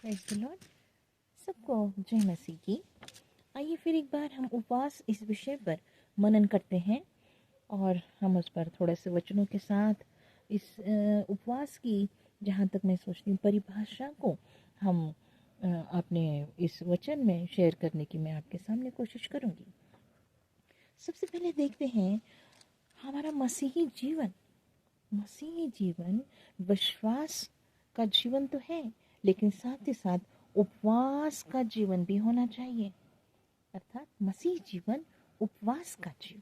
Praise the Lord. सबको जय मसीह की। आइए फिर एक बार हम उपवास इस विषय पर मनन करते हैं और हम उस पर थोड़े से वचनों के साथ इस उपवास की, जहाँ तक मैं सोचती हूँ, परिभाषा को हम अपने इस वचन में शेयर करने की मैं आपके सामने कोशिश करूँगी। सबसे पहले देखते हैं हमारा मसीही जीवन विश्वास का जीवन तो है, लेकिन साथ ही साथ उपवास का जीवन भी होना चाहिए। अर्थात मसीह जीवन उपवास का जीवन।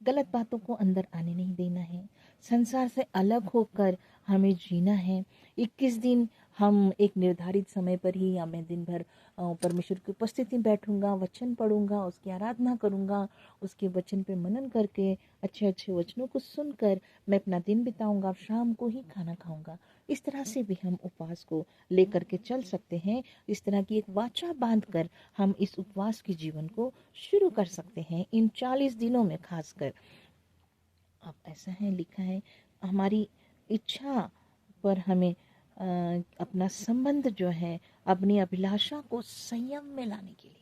गलत बातों को अंदर आने नहीं देना है, संसार से अलग होकर हमें जीना है। 21 दिन हम एक निर्धारित समय पर ही, या मैं दिन भर परमेश्वर की उपस्थिति में बैठूंगा, वचन पढ़ूंगा, उसकी आराधना करूंगा, उसके वचन पे मनन करके अच्छे अच्छे वचनों को सुनकर मैं अपना दिन बिताऊंगा, शाम को ही खाना खाऊंगा। इस तरह से भी हम उपवास को लेकर के चल सकते हैं। इस तरह की एक वाचा बांधकर हम इस उपवास के जीवन को शुरू कर सकते हैं इन 40 दिनों में खासकर। अब ऐसा है, लिखा है, हमारी इच्छा पर हमें अपना संबंध जो है, अपनी अभिलाषा को संयम में लाने के लिए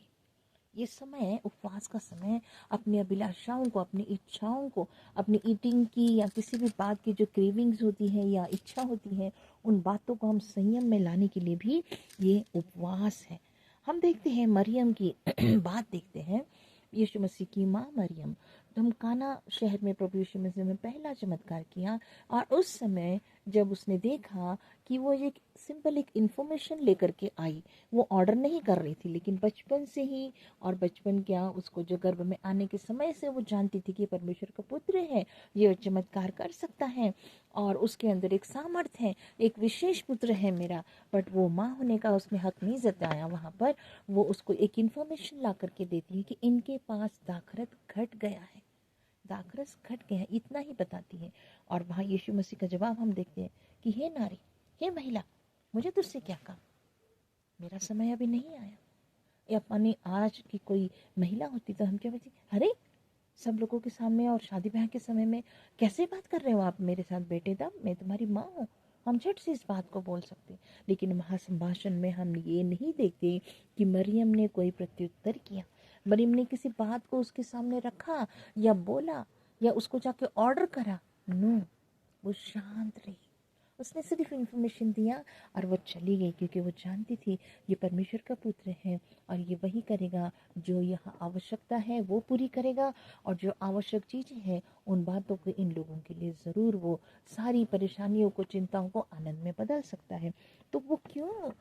ये समय, उपवास का समय, अपनी अभिलाषाओं को, अपनी इच्छाओं को, अपनी ईटिंग की या किसी भी बात की जो क्रेविंग्स होती है या इच्छा होती है, उन बातों को हम संयम में लाने के लिए भी ये उपवास है। हम देखते हैं मरियम की बात देखते हैं, यीशु मसीह की माँ मरियम। धमकाना शहर में प्रभु यीशु मसीह ने पहला चमत्कार किया, और उस समय जब उसने देखा कि वो एक सिंपल एक इन्फॉर्मेशन लेकर के आई, वो ऑर्डर नहीं कर रही थी, लेकिन बचपन से ही, और बचपन क्या, उसको जो गर्भ में आने के समय से वो जानती थी कि परमेश्वर का पुत्र है, ये चमत्कार कर सकता है और उसके अंदर एक सामर्थ्य है, एक विशेष पुत्र है मेरा। बट वो माँ होने का उसने हक नहीं जताया। वहाँ पर वो उसको एक इन्फॉर्मेशन ला करके देती है कि इनके पास दाखरस घट गया है, दाखरस घट गया है, इतना ही बताती है। और वहाँ यीशु मसीह का जवाब हम देखते हैं कि हे नारी, हे महिला, मुझे तुझसे क्या काम, मेरा समय अभी नहीं आया। या अपनी आज की कोई महिला होती तो हम क्या बोलती, अरे सब लोगों के सामने और शादी ब्याह के समय में कैसे बात कर रहे हो आप मेरे साथ, बेटे दा, मैं तुम्हारी माँ हूँ। हम झट से इस बात को बोल सकते। लेकिन महासंभाषण में हम ये नहीं देखते कि मरियम ने कोई प्रत्युत्तर किया, मरियम ने किसी बात को उसके सामने रखा या बोला या उसको जाके ऑर्डर करा। नो, वो शांत रही, उसने सिर्फ इन्फॉर्मेशन दिया और वो चली गई, क्योंकि वो जानती थी ये परमेश्वर का पुत्र है और ये वही करेगा जो यहाँ आवश्यकता है वो पूरी करेगा, और जो आवश्यक चीज़ें हैं उन बातों को इन लोगों के लिए ज़रूर वो सारी परेशानियों को, चिंताओं को आनंद में बदल सकता है। तो वो क्यों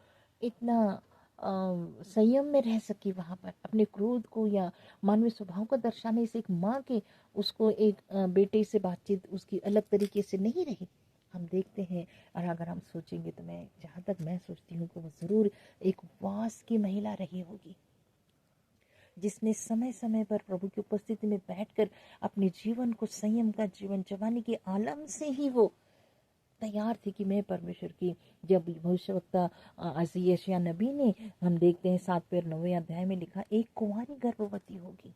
इतना संयम में रह सकी वहाँ पर, अपने क्रोध को या मानवीय स्वभाव को दर्शाने से। एक माँ के उसको एक बेटे से बातचीत उसकी अलग तरीके से नहीं रही, हम देखते हैं। और अगर हम सोचेंगे तो मैं, जहाँ तक मैं सोचती हूँ कि वो ज़रूर एक उपवास की महिला रही होगी, जिसने समय समय पर प्रभु की उपस्थिति में बैठकर अपने जीवन को संयम का जीवन जमाने के आलम से ही वो तैयार थी कि मैं परमेश्वर की, जब भविष्यवक्ता यशायाह नबी ने, हम देखते हैं 7-9 अध्याय में लिखा, एक कुंवारी गर्भवती होगी,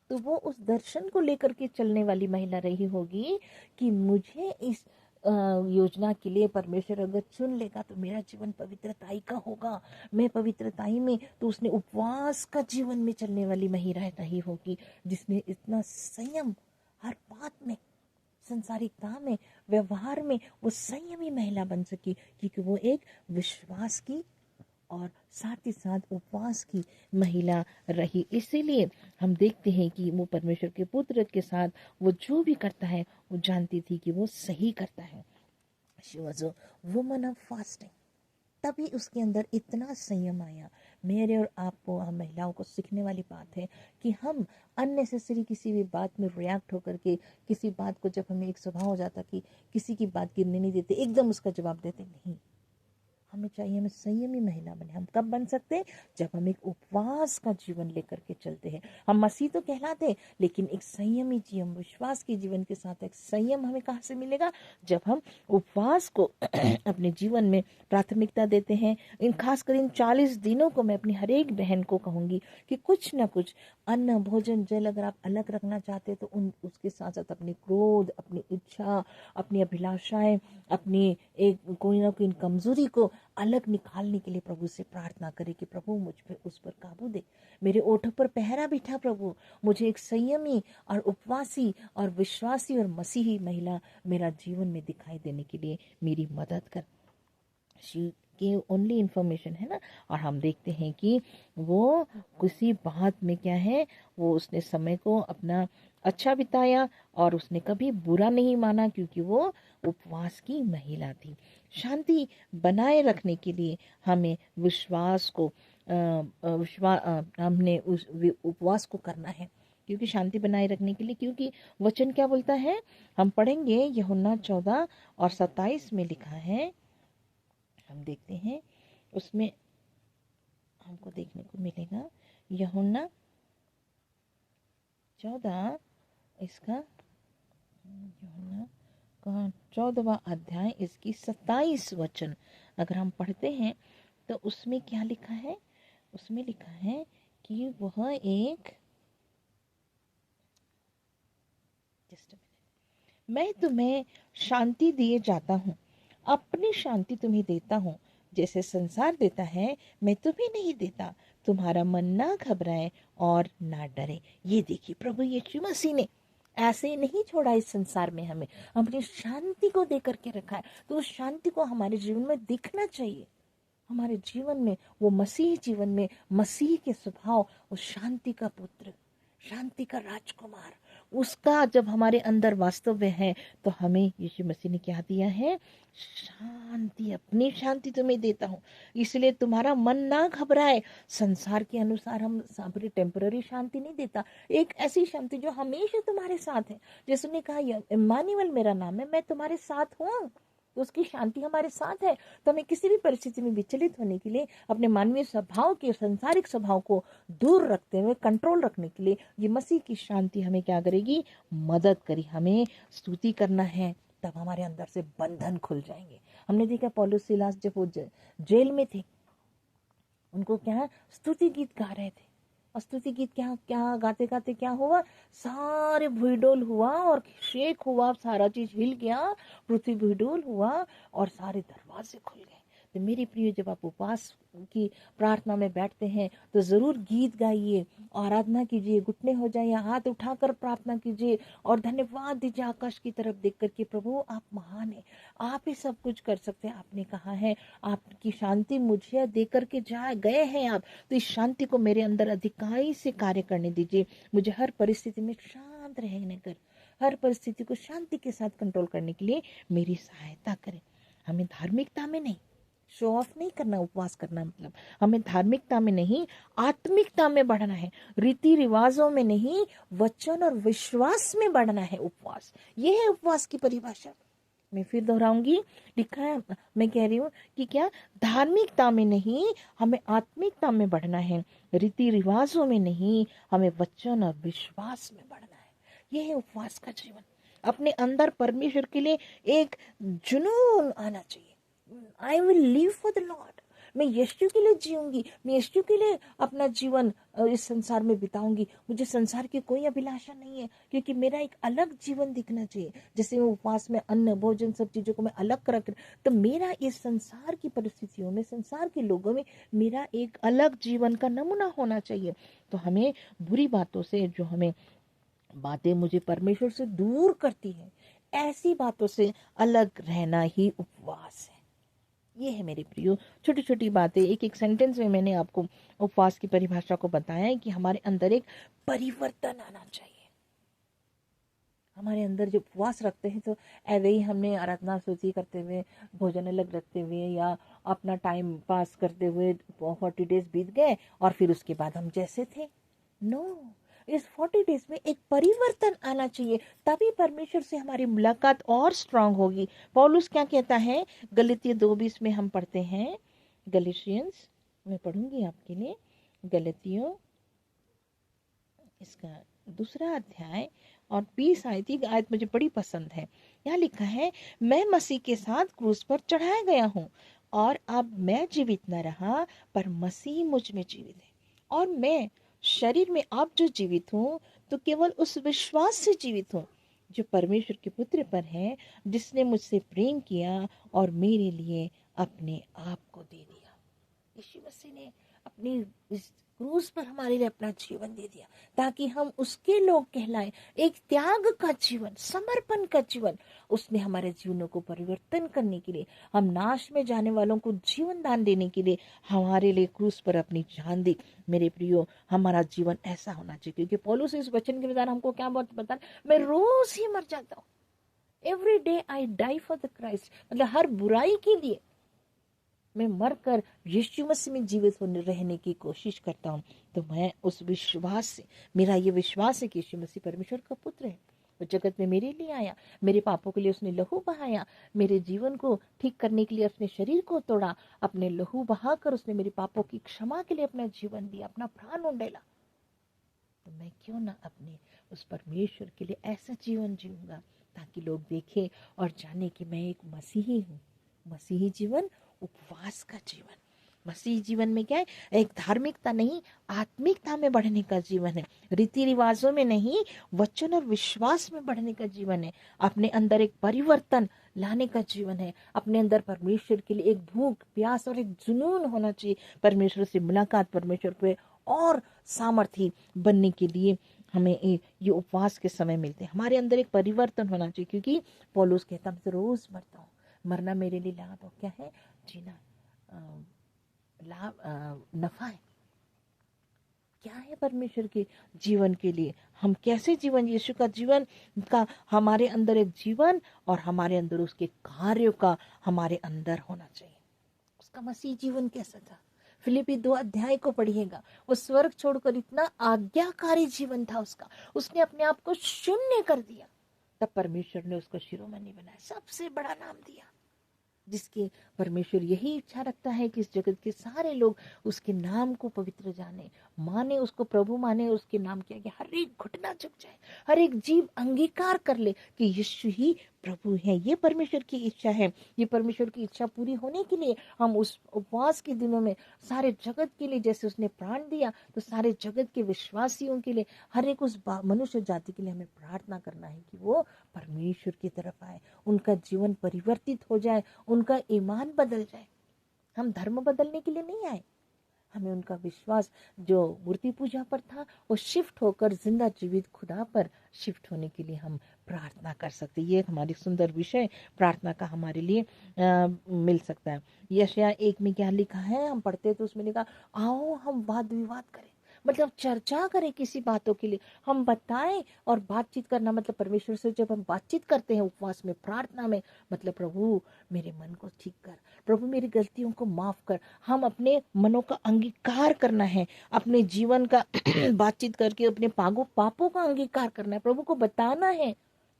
तो वो उस दर्शन को लेकर के चलने वाली महिला रही होगी कि मुझे इस योजना के लिए परमेश्वर अगर चुन लेगा तो मेरा जीवन पवित्रताई का होगा, मैं पवित्रताई में, तो उसने उपवास का जीवन में चलने वाली महिला रही होगी, जिसने इतना संयम हर बात में, संसारिकता में, व्यवहार में वो संयमी महिला बन सकी, क्योंकि वो एक विश्वास की और साथ ही साथ उपवास की महिला रही। इसीलिए हम देखते हैं कि वो परमेश्वर के पुत्र के साथ वो जो भी करता है वो जानती थी कि वो सही करता है। She was a woman of fasting. तभी उसके अंदर इतना संयम आया। मेरे और आपको, हम महिलाओं को सीखने वाली बात है कि हम अननेसेसरी किसी भी बात में रिएक्ट होकर के, किसी बात को, जब हमें एक स्वभाव हो जाता कि किसी की बात गिरने नहीं देते, एकदम उसका जवाब देते नहीं। हमें चाहिए, हमें संयमी महिला बने। हम कब बन सकते हैं? जब हम एक उपवास का जीवन लेकर के चलते हैं। हम मसीह तो कहलाते हैं, लेकिन एक संयमी जीवन, विश्वास के जीवन के साथ एक संयम हमें कहाँ से मिलेगा? जब हम उपवास को अपने जीवन में प्राथमिकता देते हैं। इन खासकर इन 40 दिनों को मैं अपनी हर एक बहन को कहूँगी कि कुछ ना कुछ अन्न, भोजन, जल अगर आप अलग रखना चाहते हैं तो उसके साथ साथ अपनी क्रोध, अपनी इच्छा, अपनी अभिलाषाएं, अपनी एक कोई ना कोई कमजोरी को अलग निकालने के लिए प्रभु से प्रार्थना करें कि प्रभु मुझ पे उस पर काबू दे, मेरे ओठों पर पहरा बिठा प्रभु, मुझे एक संयमी और उपवासी और विश्वासी और मसीही महिला मेरा जीवन में दिखाई देने के लिए मेरी मदद कर। शी की ओनली इंफॉर्मेशन है ना। और हम देखते हैं कि वो किसी बात में क्या है, वो उसने समय को अपना अच्छा बिताया और उसने कभी बुरा नहीं माना, क्योंकि वो उपवास की महिला थी। शांति बनाए रखने के लिए हमें विश्वास को हमने उस उपवास को करना है, क्योंकि शांति बनाए रखने के लिए, क्योंकि वचन क्या बोलता है, हम पढ़ेंगे यूहन्ना 14:27 में लिखा है। हम देखते हैं उसमें हमको देखने को मिलेगा यूहन्ना 14 इसका यूहन्ना का 14वां अध्याय इसकी 27 वचन अगर हम पढ़ते हैं तो उसमें क्या लिखा है, उसमें लिखा है कि वह एक मैं तुम्हें शांति दिए जाता हूँ, अपनी शांति तुम्हें देता हूँ, जैसे संसार देता है मैं तुम्हें नहीं देता, तुम्हारा मन ना घबराए और ना डरे। ये देखिए प्रभु यीशु मसीह ने ऐसे नहीं छोड़ा इस संसार में, हमें अपनी शांति को दे करके रखा है, तो उस शांति को हमारे जीवन में दिखना चाहिए। हमारे जीवन में वो मसीह जीवन में मसीह के स्वभाव, उस शांति का पुत्र, शांति का राजकुमार, उसका जब हमारे अंदर वास्तव्य है तो हमें यीशु मसीह ने क्या दिया है, शांति, अपनी शांति तुम्हें देता हूँ, इसलिए तुम्हारा मन ना घबराए। संसार के अनुसार हम सारी टेम्पररी शांति नहीं देता, एक ऐसी शांति जो हमेशा तुम्हारे साथ है। जैसे उसने कहा इम्मानुएल मेरा नाम है, मैं तुम्हारे साथ हूँ, तो उसकी शांति हमारे साथ है। तो हमें किसी भी परिस्थिति में विचलित होने के लिए अपने मानवीय स्वभाव के, सांसारिक स्वभाव को दूर रखते हुए कंट्रोल रखने के लिए ये मसीह की शांति हमें क्या करेगी, मदद करी। हमें स्तुति करना है, तब हमारे अंदर से बंधन खुल जाएंगे। हमने देखा पौलुस सिलास जब वो जेल में थे, उनको क्या स्तुति गीत गा रहे थे, और स्तुति गीत क्या क्या गाते गाते क्या हुआ, सारे भूडोल हुआ और शेक हुआ, सारा चीज हिल गया, पृथ्वी भूडोल हुआ और सारे दरवाजे खुल गए। तो मेरे प्रिय, जब आप उपवास की प्रार्थना में बैठते हैं तो जरूर गीत गाइए, आराधना कीजिए, घुटने हो जाए या हाथ उठाकर प्रार्थना कीजिए और धन्यवाद दीजिए आकाश की तरफ देख करके, प्रभु आप महान है, आप ही सब कुछ कर सकते हैं। आपने कहा है आपकी शांति मुझे दे करके जा गए हैं आप, तो इस शांति को मेरे अंदर अधिकाई से कार्य करने दीजिए। मुझे हर परिस्थिति में शांत रहने कर, हर परिस्थिति को शांति के साथ कंट्रोल करने के लिए मेरी सहायता करें। हमें धार्मिकता में नहीं, शो ऑफ नहीं करना, उपवास करना मतलब हमें धार्मिकता में नहीं, आत्मिकता में बढ़ना है, रीति रिवाजों में नहीं, वचन और विश्वास में बढ़ना है उपवास। ये है उपवास की परिभाषा। मैं फिर दोहराऊंगी, लिखा है, मैं कह रही हूँ कि क्या, धार्मिकता में नहीं, हमें आत्मिकता में बढ़ना है, रीति रिवाजों में नहीं, हमें वचन और विश्वास में बढ़ना है। यह है उपवास का जीवन। अपने अंदर परमेश्वर के लिए एक जुनून आना चाहिए। I will live for the Lord, मैं यीशु के लिए जीऊंगी, मैं यीशु के लिए अपना जीवन इस संसार में बिताऊंगी। मुझे संसार की कोई अभिलाषा नहीं है, क्योंकि मेरा एक अलग जीवन दिखना चाहिए। जैसे मैं उपवास में अन्न भोजन सब चीजों को मैं अलग कर, तो मेरा इस संसार की परिस्थितियों में, संसार के लोगों में मेरा एक अलग जीवन का नमूना होना चाहिए। तो हमें बुरी बातों से, जो हमें बातें मुझे परमेश्वर से दूर करती है, ऐसी बातों से अलग रहना ही उपवास है। ये है मेरे प्रियो, छोटी छोटी बातें, एक एक सेंटेंस में मैंने आपको उपवास की परिभाषा को बताया है कि हमारे अंदर एक परिवर्तन आना चाहिए। हमारे अंदर जो उपवास रखते हैं तो ऐसे ही हमने आराधना स्तुति करते हुए, भोजन अलग रखते हुए या अपना टाइम पास करते हुए 40 डेज बीत गए और फिर उसके बाद हम जैसे थे। नो, इस 40 डेज में एक परिवर्तन आना चाहिए, तभी परमेश्वर से हमारी मुलाकात और स्ट्रांग होगी। पौलुस क्या कहता है, गलातियों 2:20 में हम पढ़ते हैं, गैलेशियंस, मैं पढ़ूंगी आपके लिए, गलातियों इसका 2 अध्याय और 20 आयत मुझे बड़ी पसंद है। यहाँ लिखा है, मैं मसीह के साथ क्रूस पर चढ़ाया गया हूँ और अब मैं जीवित न रहा, पर मसीह मुझ में जीवित है, और मैं शरीर में अब जो जीवित हूँ तो केवल उस विश्वास से जीवित हूँ जो परमेश्वर के पुत्र पर है, जिसने मुझसे प्रेम किया और मेरे लिए अपने आप को दे दिया। यीशु मसीह ने अपनी इस क्रूस पर हमारे लिए अपना जीवन दे दिया ताकि हम उसके लोग कहलाएं। एक त्याग का जीवन, समर्पण का जीवन उसने हमारे जीवनों को परिवर्तन करने के लिए, हम नाश में जाने वालों को जीवन दान देने के लिए हमारे लिए क्रूस पर अपनी जान दी। मेरे प्रियो, हमारा जीवन ऐसा होना चाहिए, क्योंकि पौलुस इस वचन के द्वारा हमको क्या बहुत बता, मैं रोज ही मर जाता हूँ। Every day I die for the Christ, मतलब हर बुराई के लिए मैं मरकर यीशु मसीह में जीवित होने रहने की कोशिश करता हूँ। तो मैं उस विश्वास से, मेरा ये विश्वास है कि यीशु मसीह परमेश्वर का पुत्र है, वो जगत में मेरे लिए आया, मेरे पापों के लिए उसने लहू बहाया, मेरे जीवन को ठीक करने के लिए अपने शरीर को तोड़ा, अपने लहू बहाकर उसने मेरे पापों की क्षमा के लिए अपना जीवन दिया, अपना प्राण उंडेला। तो मैं क्यों ना अपने उस परमेश्वर के लिए ऐसा जीवन जीऊंगा ताकि लोग देखें और जाने कि मैं एक मसीही हूँ। मसीही जीवन उपवास का जीवन। मसीही जीवन में क्या है? एक धार्मिकता नहीं, आत्मिकता में बढ़ने का जीवन है। रीति रिवाजों में नहीं, वचन और विश्वास में बढ़ने का जीवन है। अपने अंदर एक परिवर्तन लाने का जीवन है। अपने अंदर परमेश्वर के लिए एक भूख, प्यास और एक जुनून होना चाहिए। परमेश्वर से मुलाकात, परमेश्वर पे और सामर्थी बनने के लिए हमें ये उपवास के समय मिलते हैं। हमारे अंदर एक परिवर्तन होना चाहिए, क्योंकि पौलुस कहता मैं तो रोज मरता हूँ, मरना मेरे लिए लाभ हो, क्या है? जीना लाभ, नफा है। क्या है परमेश्वर के जीवन के लिए? हम कैसे जीवन, यीशु का जीवन का हमारे अंदर एक जीवन और हमारे अंदर उसके कार्यों का हमारे अंदर होना चाहिए। उसका मसीह जीवन कैसा था? फिलिपी 2 अध्याय को पढ़िएगा। वो स्वर्ग छोड़कर इतना आज्ञाकारी जीवन था उसका, उसने अपने आप को शून्य कर दिया। तब परमेश्वर ने उसको शिरोमणि बनाया, सबसे बड़ा नाम दिया, जिसकी परमेश्वर यही इच्छा रखता है कि इस जगत के सारे लोग उसके नाम को पवित्र जाने, माने, उसको प्रभु माने, उसके नाम के आगे हर एक घुटना झुक जाए, हर एक जीव अंगीकार कर ले कि यीशु ही प्रभु है। ये परमेश्वर की इच्छा है। ये परमेश्वर की इच्छा पूरी होने के लिए हम उस उपवास के दिनों में सारे जगत के लिए, जैसे उसने प्राण दिया, तो सारे जगत के विश्वासियों के लिए, हर एक उस मनुष्य जाति के लिए हमें प्रार्थना करना है कि वो परमेश्वर की तरफ आए, उनका जीवन परिवर्तित हो जाए, उनका ईमान बदल जाए। हम धर्म बदलने के लिए नहीं आए, हमें उनका विश्वास जो मूर्ति पूजा पर था वो शिफ्ट होकर जिंदा जीवित खुदा पर शिफ्ट होने के लिए हम प्रार्थना कर सकते। ये हमारी सुंदर विषय प्रार्थना का हमारे लिए मिल सकता है। यशायाह 1 में क्या लिखा है? हम पढ़ते तो उसमें लिखा, आओ हम वाद विवाद करें, मतलब चर्चा करें किसी बातों के लिए, हम बताएं। और बातचीत करना मतलब परमेश्वर से जब हम बातचीत करते हैं उपवास में, प्रार्थना में, मतलब प्रभु मेरे मन को ठीक कर, प्रभु मेरी गलतियों को माफ कर। हम अपने मनों का अंगीकार करना है, अपने जीवन का बातचीत करके अपने पापों का अंगीकार करना है, प्रभु को बताना है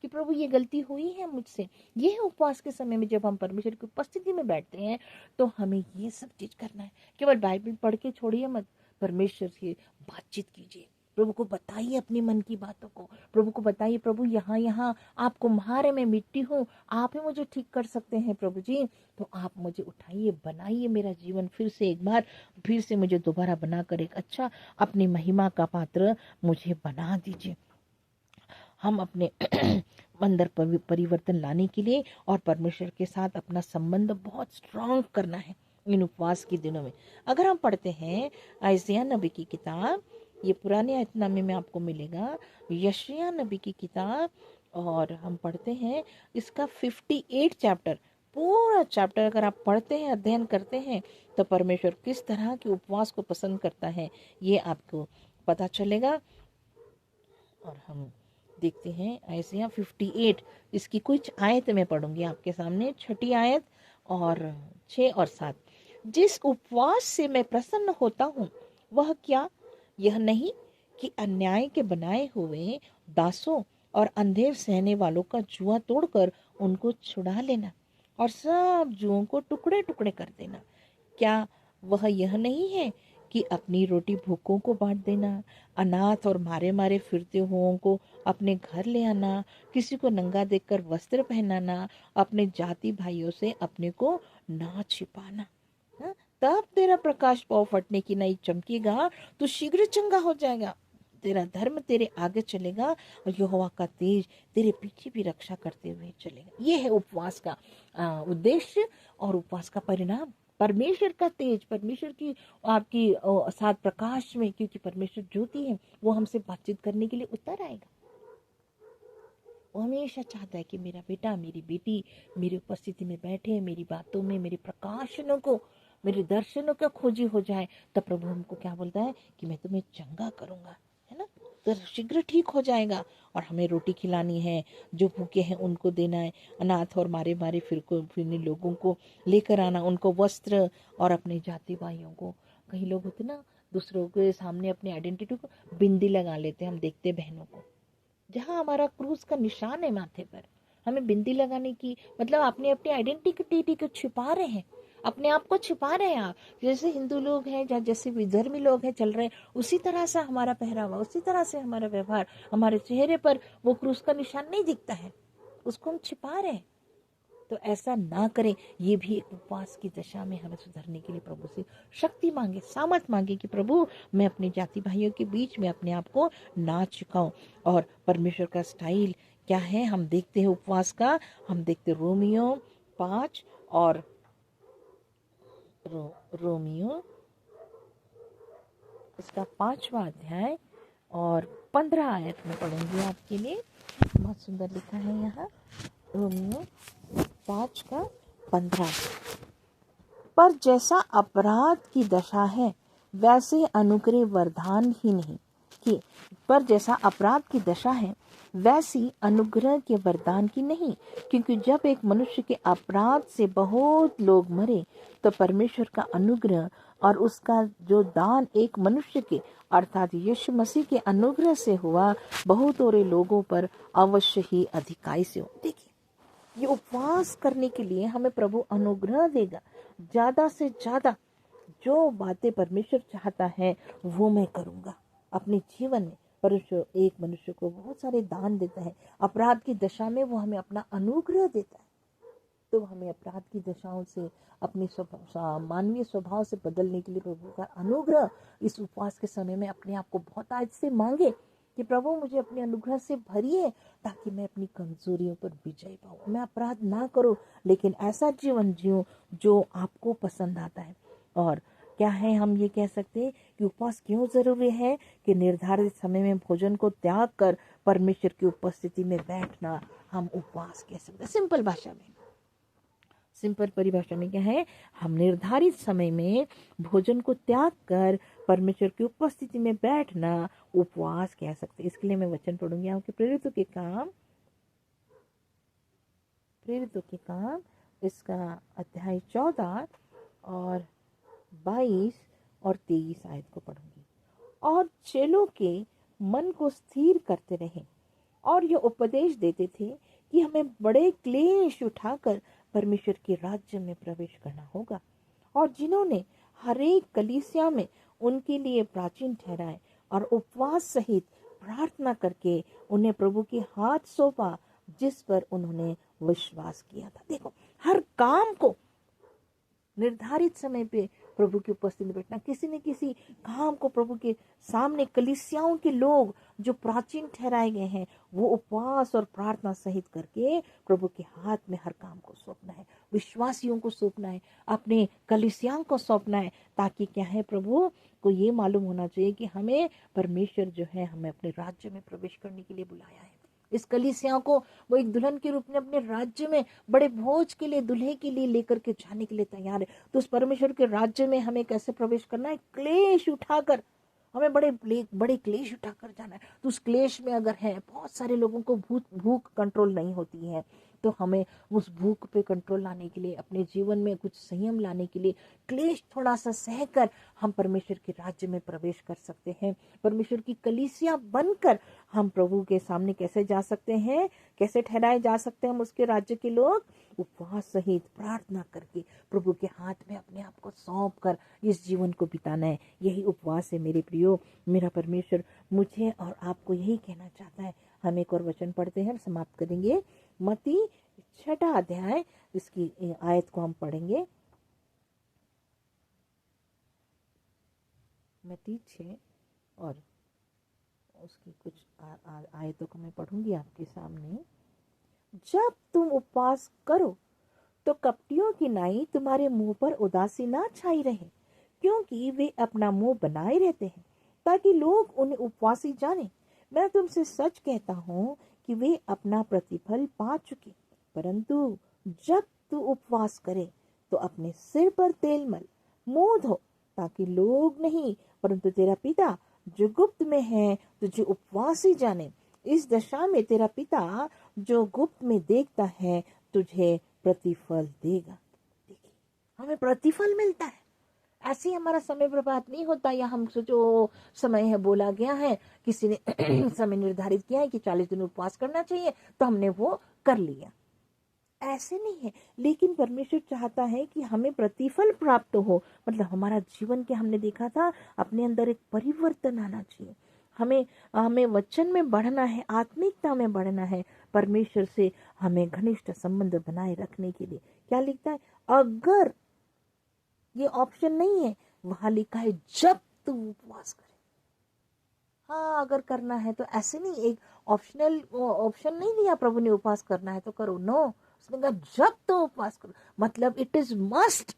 कि प्रभु ये गलती हुई है मुझसे। ये है उपवास के समय में जब हम परमेश्वर की उपस्थिति में बैठते हैं, तो हमें ये सब चीज करना है। केवल बाइबल पढ़ के छोड़िए मत, परमेश्वर से बातचीत कीजिए, प्रभु को बताइए अपने मन की बातों को, प्रभु को बताइए, प्रभु यहाँ यहाँ आप कुम्हार है, मैं मिट्टी हूँ, आप ही मुझे ठीक कर सकते हैं प्रभु जी, तो आप मुझे उठाइए, बनाइए मेरा जीवन फिर से, एक बार फिर से मुझे दोबारा बनाकर एक अच्छा अपनी महिमा का पात्र मुझे बना दीजिए। हम अपने अंदर परिवर्तन लाने के लिए और परमेश्वर के साथ अपना संबंध बहुत स्ट्रांग करना है इन उपवास के दिनों में। अगर हम पढ़ते हैं यशायाह नबी की किताब, ये पुराने अहदनामे में आपको मिलेगा, यशायाह नबी की किताब, और हम पढ़ते हैं इसका 58 चैप्टर, पूरा चैप्टर अगर आप पढ़ते हैं, अध्ययन करते हैं, तो परमेश्वर किस तरह के उपवास को पसंद करता है ये आपको पता चलेगा। और हम देखते हैं यशायाह 58, इसकी कुछ आयत मैं पढ़ूंगी आपके सामने, 6 आयत और 6 और 7। जिस उपवास से मैं प्रसन्न होता हूँ वह क्या, यह नहीं कि अन्याय के बनाए हुए दासों और अंधेर सहने वालों का जुआ तोड़कर उनको छुड़ा लेना और सब जुओं को टुकड़े टुकड़े कर देना। क्या वह यह नहीं है कि अपनी रोटी भूखों को बांट देना, अनाथ और मारे मारे फिरते हुओं को अपने घर ले आना, किसी को नंगा देखकर वस्त्र पहनाना, अपने जाति भाइयों से अपने को ना छिपाना। हाँ? तब तेरा प्रकाश पाँव फटने की नहीं चमकेगा, तो शीघ्र चंगा हो जाएगा। तेरा धर्म तेरे आगे चलेगा और यहोवा का तेज तेरे पीछे भी रक्षा करते हुए चलेगा। ये है उपवास का उद्देश्य और उपवास का परिणाम। परमेश्वर का तेज, परमेश्वर की आपकी साथ प्रकाश में, क्योंकि परमेश्वर ज्योति है, वो हमसे बातचीत करने के लिए उतर आएगा। वो हमेशा चाहता है कि मेरा बेटा, मेरी बेटी मेरी उपस्थिति में बैठे, मेरी बातों में, मेरे प्रकाशनों को, मेरे दर्शनों का खोजी हो जाए। तब प्रभु हमको क्या बोलता है कि मैं तुम्हें चंगा करूंगा, है ना, तो शीघ्र ठीक हो जाएगा। और हमें रोटी खिलानी है, जो भूखे हैं उनको देना है, अनाथ और मारे मारे फिरने लोगों को लेकर आना, उनको वस्त्र, और अपने जाति भाइयों को, कई लोग होते ना दूसरों के सामने अपनी आइडेंटिटी को बिंदी लगा लेते हैं। हम देखते बहनों को, जहाँ हमारा क्रूस का निशान है माथे पर, हमें बिंदी लगाने की मतलब अपने अपनी आइडेंटिटी को छिपा रहे हैं, अपने आप को छिपा रहे हैं आप। जैसे हिंदू लोग हैं या जैसे विधर्मी लोग हैं चल रहे हैं, उसी तरह से हमारा पहरावा, उसी तरह से हमारा व्यवहार, हमारे चेहरे पर वो क्रूस का निशान नहीं दिखता है, उसको हम छिपा रहे हैं। तो ऐसा ना करें। ये भी एक उपवास की दशा में हमें सुधरने के लिए प्रभु से शक्ति मांगे, सामर्थ मांगे कि प्रभु मैं अपने जाति भाइयों के बीच में अपने आप को ना चुकाऊं। और परमेश्वर का स्टाइल क्या है हम देखते हैं उपवास का। हम देखते रोमियो 5 और रोमियो इसका 5वां अध्याय और 15 आयत में पढ़ूंगी आपके लिए। बहुत सुंदर लिखा है यहाँ, रोमियो 5 का 15। पर जैसा अपराध की दशा है वैसे अनुग्रह वरदान ही नहीं कि पर जैसा अपराध की दशा है वैसी अनुग्रह के वरदान की नहीं, क्योंकि जब एक मनुष्य के अपराध से बहुत लोग मरे तो परमेश्वर का अनुग्रह और उसका जो दान एक मनुष्य के अर्थात यीशु मसीह के अनुग्रह से हुआ बहुत और लोगों पर अवश्य ही अधिकाई से हो। देखिए, ये उपवास करने के लिए हमें प्रभु अनुग्रह देगा। ज्यादा से ज्यादा जो बातें परमेश्वर चाहता है वो मैं करूंगा अपने जीवन में। परमेश्वर एक मनुष्य को बहुत सारे दान देता है, अपराध की दशा में वो हमें अपना अनुग्रह देता है। तो हमें अपराध की दशाओं से अपने मानवीय स्वभाव से बदलने के लिए प्रभु का अनुग्रह इस उपवास के समय में अपने आप को बहुत आज से मांगे कि प्रभु मुझे अपने अनुग्रह से भरिए, ताकि मैं अपनी कमजोरियों पर विजय पाऊं, मैं अपराध ना करूं, लेकिन ऐसा जीवन जीऊं जो आपको पसंद आता है। और क्या है, हम ये कह सकते हैं कि उपवास क्यों जरूरी है कि निर्धारित समय में भोजन को त्याग कर परमेश्वर की उपस्थिति में बैठना हम उपवास कह सकते हैं। सिंपल भाषा में, सिंपल परिभाषा में क्या है, हम निर्धारित समय में भोजन को त्याग कर परमेश्वर की उपस्थिति में बैठना उपवास कह सकते हैं। इसके लिए मैं वचन पढ़ूंगी आपके प्रेरितों के काम इसका अध्याय 14 और 22 और 23 आयत को पढ़ूंगी। और चेलों के मन को स्थिर करते रहे और ये उपदेश देते थे कि हमें बड़े क्लेश उठाकर परमेश्वर के राज्य में प्रवेश करना होगा। और जिन्होंने हरेक कलीसिया में उनके लिए प्राचीन ठहराए और उपवास सहित प्रार्थना करके उन्हें प्रभु के हाथ सौंपा जिस पर उन्होंने विश्वास किया था। देखो, हर काम को निर्धारित समय पे प्रभु की उपस्थिति में बैठना, किसी न किसी काम को प्रभु के सामने कलीसियाओं के लोग जो प्राचीन ठहराए गए हैं वो उपवास और प्रार्थना सहित करके प्रभु के हाथ में हर काम को सौंपना है, विश्वासियों को सौंपना है, अपने कलीसियाओं को सौंपना है, ताकि क्या है, प्रभु को ये मालूम होना चाहिए कि हमें परमेश्वर जो है हमें अपने राज्य में प्रवेश करने के लिए बुलाया है। इस कलीसिया को वो एक दुल्हन के रूप में अपने राज्य में बड़े भोज के लिए, दुल्हे के लिए लेकर के जाने के लिए तैयार है। तो उस परमेश्वर के राज्य में हमें कैसे प्रवेश करना है, क्लेश उठाकर, हमें बड़े क्लेश उठाकर जाना है। तो उस क्लेश में अगर है, बहुत सारे लोगों को भूख कंट्रोल नहीं होती है, तो हमें उस भूख पे कंट्रोल लाने के लिए, अपने जीवन में कुछ संयम लाने के लिए क्लेश थोड़ा सा सहकर हम परमेश्वर के राज्य में प्रवेश कर सकते हैं। परमेश्वर की कलीसिया बनकर हम प्रभु के सामने कैसे जा सकते हैं, कैसे ठहराए जा सकते हैं हम उसके राज्य के लोग, उपवास सहित प्रार्थना करके प्रभु के हाथ में अपने आप को सौंप कर इस जीवन को बिताना है। यही उपवास है मेरे प्रियो। मेरा परमेश्वर मुझे और आपको यही कहना चाहता है। हम एक और वचन पढ़ते हैं, समाप्त करेंगे। मत्ती 6 अध्याय, इसकी आयत को हम पढ़ेंगे। मत्ती 6 और उसकी कुछ आयतों को मैं पढ़ूंगी आपके सामने। जब तुम उपवास करो तो कपटियों की नाई तुम्हारे मुंह पर उदासी ना छाई रहे, क्योंकि वे अपना मुंह बनाए रहते हैं ताकि लोग उन्हें उपवासी जाने। मैं तुमसे सच कहता हूँ कि वे अपना प्रतिफल पा चुके। परंतु जब तू उपवास करे तो अपने सिर पर तेल मल, मुंह धो, ताकि लोग नहीं परंतु तेरा पिता जो गुप्त में है तुझे उपवासी जाने। इस दशा में तेरा पिता जो गुप्त में देखता है तुझे प्रतिफल देगा। देखिए, हमें प्रतिफल मिलता है। ऐसे ही हमारा समय बर्बाद नहीं होता, या हमसे जो समय है बोला गया है, किसी ने समय निर्धारित किया है कि 40 दिन उपवास करना चाहिए तो हमने वो कर लिया, ऐसे नहीं है। लेकिन परमेश्वर चाहता है कि हमें प्रतिफल प्राप्त हो, मतलब हमारा जीवन के हमने देखा था अपने अंदर एक परिवर्तन आना चाहिए। हमें हमें वचन में बढ़ना है, आत्मिकता में बढ़ना है, परमेश्वर से हमें घनिष्ठ संबंध बनाए रखने के लिए। क्या लिखता है? अगर ये ऑप्शन नहीं है, वहां लिखा है जब तू उपवास करे। हाँ, अगर करना है तो ऐसे नहीं, एक ऑप्शनल ऑप्शन नहीं दिया प्रभु ने, उपवास करना है तो करो, नो, उसने कहा जब तो उपवास करो, मतलब इट इज मस्ट,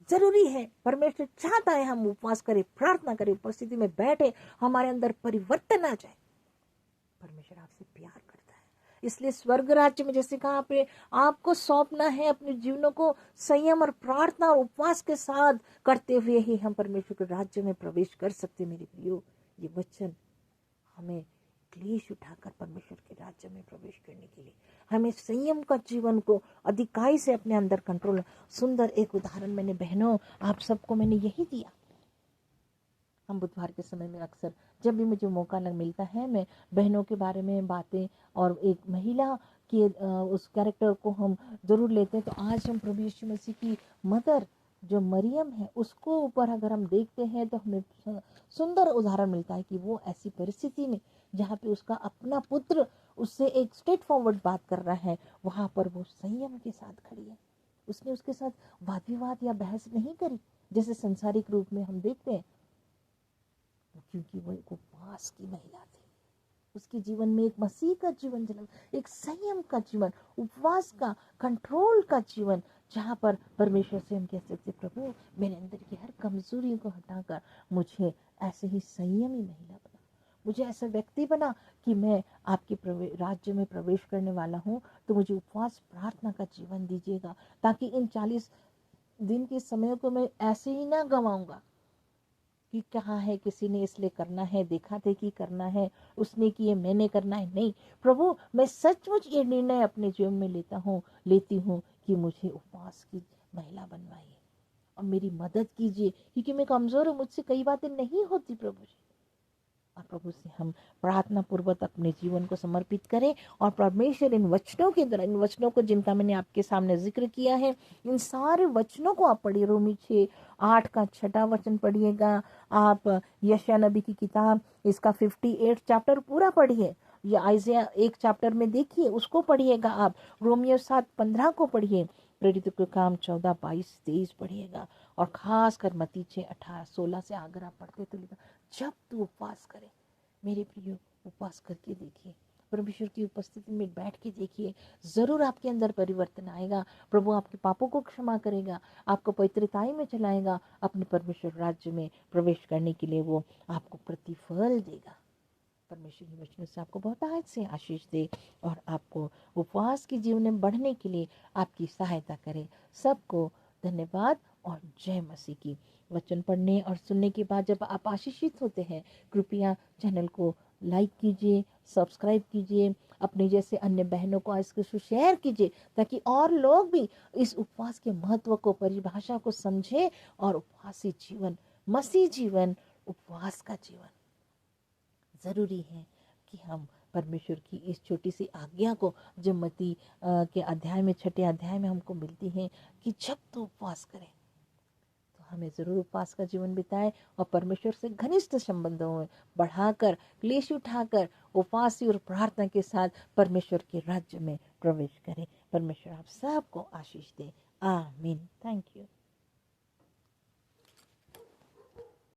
जरूरी है। परमेश्वर चाहता है हम उपवास करें, प्रार्थना करें, उपस्थिति में बैठे, हमारे अंदर परिवर्तन आ जाए। परमेश्वर आपसे प्यार करता है, इसलिए स्वर्ग राज्य में जैसे कहा पे आपको सौंपना है अपने जीवनों को संयम और प्रार्थना और उपवास के साथ करते हुए ही हम परमेश्वर के राज्य में प्रवेश कर सकते। मेरे प्रियो, ये वचन हमें क्लेश उठाकर परमेश्वर के राज्य में प्रवेश करने के लिए, हमें संयम का जीवन को अधिकाई से अपने अंदर कंट्रोल। सुंदर एक उदाहरण मैंने बहनों आप सबको मैंने यही दिया। हम बुधवार के समय में अक्सर जब भी मुझे मौका मिलता है, मैं बहनों के बारे में बातें और एक महिला के उस कैरेक्टर को हम जरूर लेते हैं। तो आज हम प्रभु यीशु मसीह की मदर जो मरियम है उसको ऊपर अगर हम देखते हैं तो हमें सुंदर उदाहरण मिलता है कि वो ऐसी परिस्थिति में जहाँ पे उसका अपना पुत्र उससे एक स्ट्रेट फॉरवर्ड बात कर रहा है, वहां पर वो संयम के साथ खड़ी है। उसने उसके साथ वाद विवाद या बहस नहीं करी जैसे संसारिक रूप में हम देखते हैं, क्योंकि वो एक उपवास की महिला थी। उसके जीवन में एक मसीह का जीवन जन्म, एक संयम का जीवन, उपवास का, कंट्रोल का जीवन, जहाँ पर परमेश्वर से हम कह सकते प्रभु मेरे अंदर की हर कमजोरी को हटाकर मुझे ऐसे ही संयमी महिला बना, मुझे ऐसा व्यक्ति बना कि मैं आपके राज्य में प्रवेश करने वाला हूँ। तो मुझे उपवास प्रार्थना का जीवन दीजिएगा, ताकि इन 40 दिन के समय को मैं ऐसे ही ना गंवाऊंगा कि कहाँ है, किसी ने इसलिए करना है, देखा देखी करना है, उसने किए मैंने करना है। नहीं प्रभु, मैं सचमुच ये निर्णय अपने जीवन में लेती हूँ कि मुझे उपवास की महिला बनवाइए और मेरी मदद कीजिए, क्योंकि मैं कमजोर हूँ, मुझसे कई बातें नहीं होती प्रभु जी। और प्रभु से हम प्रार्थना पूर्वक अपने जीवन को समर्पित करें, और परमेश्वर इन वचनों के द्वारा, इन वचनों को जिनका मैंने आपके सामने जिक्र किया है, इन सारे वचनों को आप पढ़िए। रोमी 6:8 का 6 वचन पढ़िएगा, आप यशायाह नबी की किताब इसका 58 चैप्टर पूरा पढ़िए, या आइज़िया 1 चैप्टर में देखिए उसको पढ़िएगा, आप रोमियो 7:15 को पढ़िए, प्रेरितों के काम 14, 22, 23 पढ़िएगा, और खास कर मत्ती 6:18, 16 से अगर आप पढ़ते तो लिखा जब तू उपवास करे। मेरे प्रियो, उपवास करके देखिए, परमेश्वर की उपस्थिति में बैठ के देखिए, जरूर आपके अंदर परिवर्तन आएगा। प्रभु आपके पापों को क्षमा करेगा, आपको पवित्रताई में चलाएगा, अपने परमेश्वर राज्य में प्रवेश करने के लिए वो आपको प्रतिफल देगा। परमेश्वर की वचनों से आपको बहुत आज से आशीष दे और आपको उपवास के जीवन में बढ़ने के लिए आपकी सहायता करे। सबको धन्यवाद और जय मसीह की। वचन पढ़ने और सुनने के बाद जब आप आशीषित होते हैं, कृपया चैनल को लाइक कीजिए, सब्सक्राइब कीजिए, अपने जैसे अन्य बहनों को इसको शेयर कीजिए, ताकि और लोग भी इस उपवास के महत्व को, परिभाषा को समझे और उपवासी जीवन, मसीह जीवन, उपवास का जीवन जरूरी है कि हम परमेश्वर की इस छोटी सी आज्ञा को, जो मत्ती के अध्याय में 6 अध्याय में हमको मिलती है कि जब तो उपवास करें, तो हमें जरूर उपवास का जीवन बिताए और परमेश्वर से घनिष्ठ संबंधों में बढ़ाकर, क्लेश उठाकर, उपवासी और प्रार्थना के साथ परमेश्वर के राज्य में प्रवेश करें। परमेश्वर आप सबको आशीष दे। आमीन। Thank you.